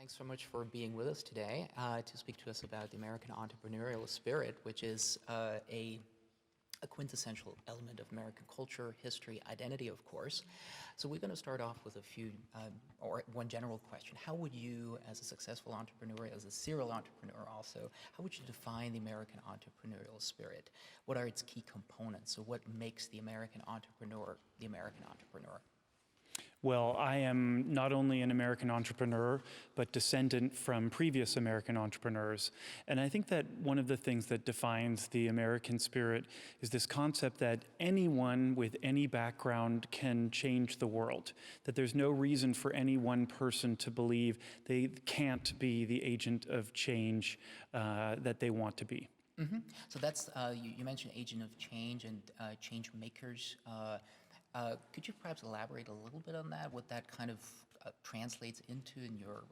Thanks so much for being with us today to speak to us about the American entrepreneurial spirit, which is a quintessential element of American culture, history, identity, of course. So we're going to start off with a few, or one general question. How would you, as a successful entrepreneur, as a serial entrepreneur also, how would you define the American entrepreneurial spirit? What are its key components? So what makes the American entrepreneur the American entrepreneur? Well, I am not only an American entrepreneur, but descendant from previous American entrepreneurs. And I think that one of the things that defines the American spirit is this concept that anyone with any background can change the world, that there's no reason for any one person to believe they can't be the agent of change that they want to be. Mm-hmm. So that's, you mentioned agent of change and change makers. Could you perhaps elaborate a little bit on that, what that kind of translates into in your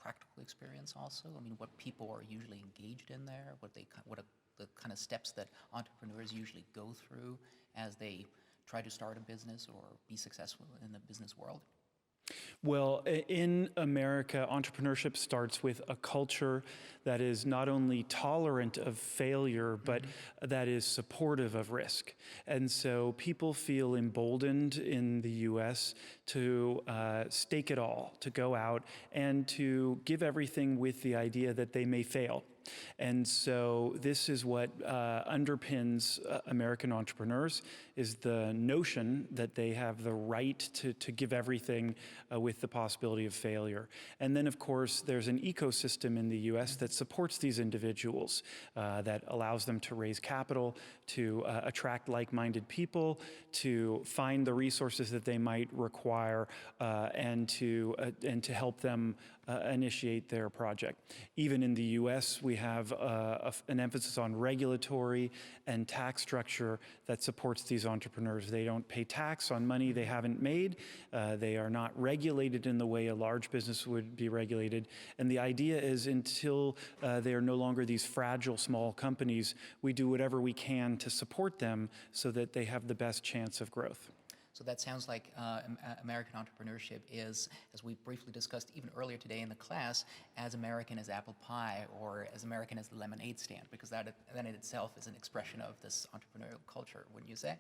practical experience also? I mean, what people are usually engaged in there, what are the kind of steps that entrepreneurs usually go through as they try to start a business or be successful in the business world? Well, in America, entrepreneurship starts with a culture that is not only tolerant of failure, but that is supportive of risk. And so people feel emboldened in the US to stake it all, to go out and to give everything with the idea that they may fail. And so this is what underpins American entrepreneurs, is the notion that they have the right to give everything with the possibility of failure. And then, of course, there's an ecosystem in the US that supports these individuals, that allows them to raise capital, to attract like-minded people, to find the resources that they might require, and to help them initiate their project. Even in the US, we have an emphasis on regulatory and tax structure that supports these entrepreneurs. They don't pay tax on money they haven't made. They are not regulated in the way a large business would be regulated. And the idea is until they are no longer these fragile small companies, we do whatever we can to support them so that they have the best chance of growth. So that sounds like American entrepreneurship is, as we briefly discussed even earlier today in the class, as American as apple pie or as American as the lemonade stand, because that in itself is an expression of this entrepreneurial culture, wouldn't you say?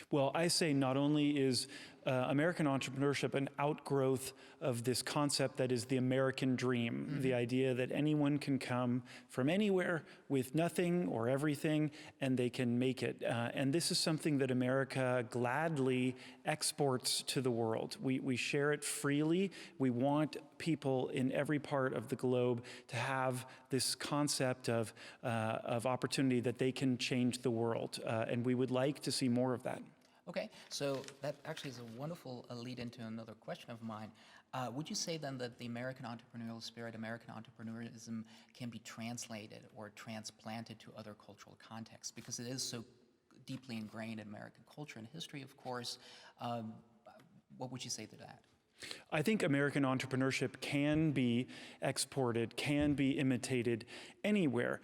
Well, I say not only is American entrepreneurship an outgrowth of this concept that is the American dream, the idea that anyone can come from anywhere with nothing or everything and they can make it. And this is something that America gladly exports to the world. We share it freely. We want people in every part of the globe to have this concept of opportunity that they can change the world. And we would like to see more of that. Okay, so that actually is a wonderful lead into another question of mine. Would you say then that the American entrepreneurial spirit, American entrepreneurism, can be translated or transplanted to other cultural contexts? Because it is so deeply ingrained in American culture and history, of course. What would you say to that? I think American entrepreneurship can be exported, can be imitated anywhere.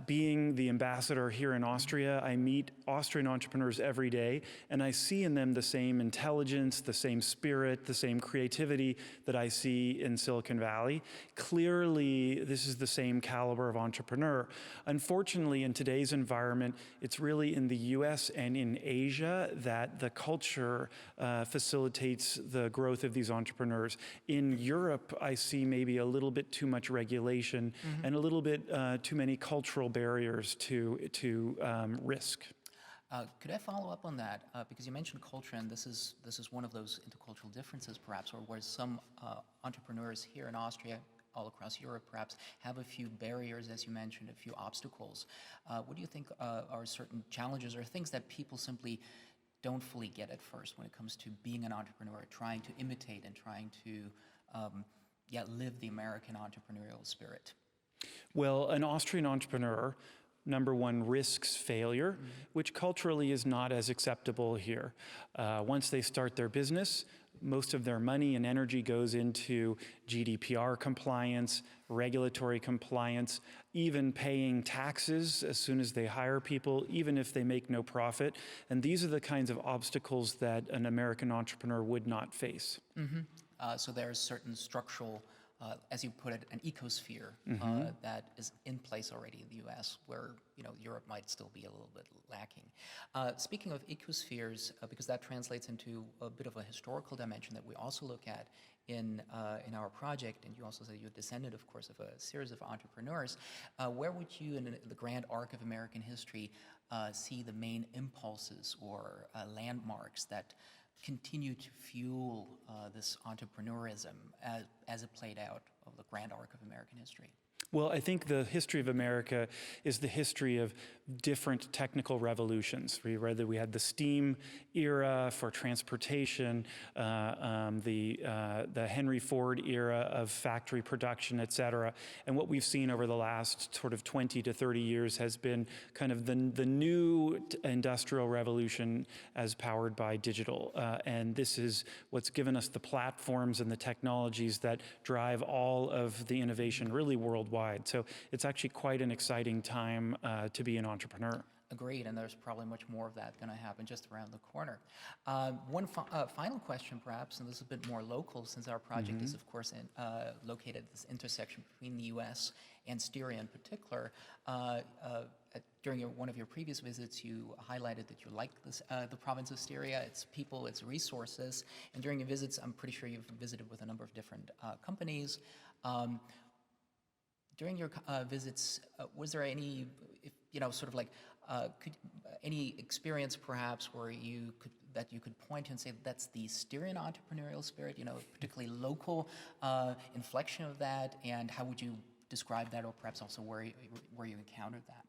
Being the ambassador here in Austria, I meet Austrian entrepreneurs every day, and I see in them the same intelligence, the same spirit, the same creativity that I see in Silicon Valley. Clearly, this is the same caliber of entrepreneur. Unfortunately, in today's environment, it's really in the US and in Asia that the culture facilitates the growth of these entrepreneurs. In Europe, I see maybe a little bit too much regulation and a little bit too many cultural barriers to risk. Could I follow up on that? Because you mentioned culture, and this is one of those intercultural differences, perhaps, or where some entrepreneurs here in Austria, all across Europe, perhaps, have a few barriers, as you mentioned, a few obstacles. What do you think are certain challenges or things that people simply don't fully get at first when it comes to being an entrepreneur, trying to imitate and trying to live the American entrepreneurial spirit? Well, an Austrian entrepreneur, number one, risks failure, which culturally is not as acceptable here. Once they start their business, most of their money and energy goes into GDPR compliance, regulatory compliance, even paying taxes as soon as they hire people, even if they make no profit. And these are the kinds of obstacles that an American entrepreneur would not face. So there's certain structural as you put it, an ecosphere that is in place already in the U.S., where Europe might still be a little bit lacking. Speaking of ecospheres, because that translates into a bit of a historical dimension that we also look at in our project, and you also said you're a descendant, of course, of a series of entrepreneurs. Where would you, in the grand arc of American history, see the main impulses or landmarks that continue to fuel this entrepreneurism as it played out of the grand arc of American history? Well, I think the history of America is the history of different technical revolutions. Whether we had the steam era for transportation, the Henry Ford era of factory production, et cetera. And what we've seen over the last sort of 20 to 30 years has been kind of the new industrial revolution as powered by digital. And this is what's given us the platforms and the technologies that drive all of the innovation really worldwide. So it's actually quite an exciting time to be an entrepreneur. Agreed, and there's probably much more of that going to happen just around the corner. One final question, perhaps, and this is a bit more local, since our project is, of course, located at this intersection between the U.S. and Styria in particular. During one of your previous visits, you highlighted that you like the province of Styria, its people, its resources, and during your visits, I'm pretty sure you've visited with a number of different companies. During your visits, was there any, any experience perhaps where you could point to and say that's the Styrian entrepreneurial spirit, particularly local inflection of that, and how would you describe that, or perhaps also where you encountered that?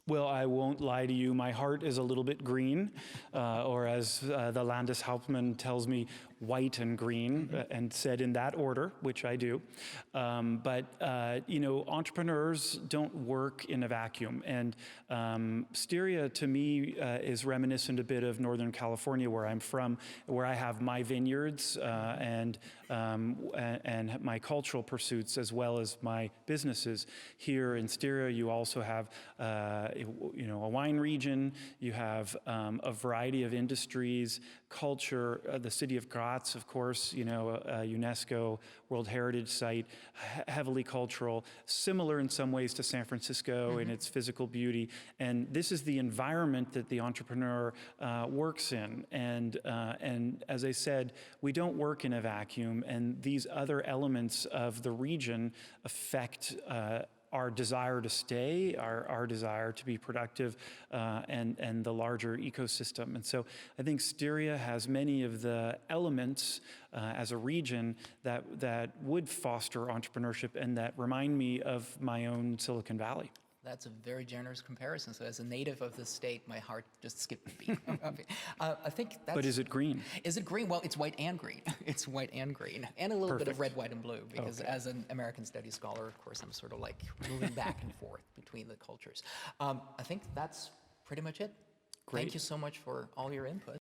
Well, I won't lie to you, my heart is a little bit green, or as the Landeshauptmann tells me, white and green, and said in that order, which I do. But entrepreneurs don't work in a vacuum. And Styria, to me, is reminiscent a bit of Northern California, where I'm from, where I have my vineyards and my cultural pursuits, as well as my businesses. Here in Styria, you also have a wine region, you have a variety of industries, culture, the city of Graz, of course, a UNESCO World Heritage Site, heavily cultural, similar in some ways to San Francisco in its physical beauty. And this is the environment that the entrepreneur works in. And as I said, we don't work in a vacuum, and these other elements of the region affect our desire to stay, our desire to be productive, and the larger ecosystem. And so I think Styria has many of the elements as a region that would foster entrepreneurship and that remind me of my own Silicon Valley. That's a very generous comparison. So as a native of the state, my heart just skipped a beat. I think that's... But is it green? Is it green? Well, it's white and green. It's white and green. And a little bit of red, white, and blue. Because as an American studies scholar, of course, I'm sort of like moving back and forth between the cultures. I think that's pretty much it. Great. Thank you so much for all your input.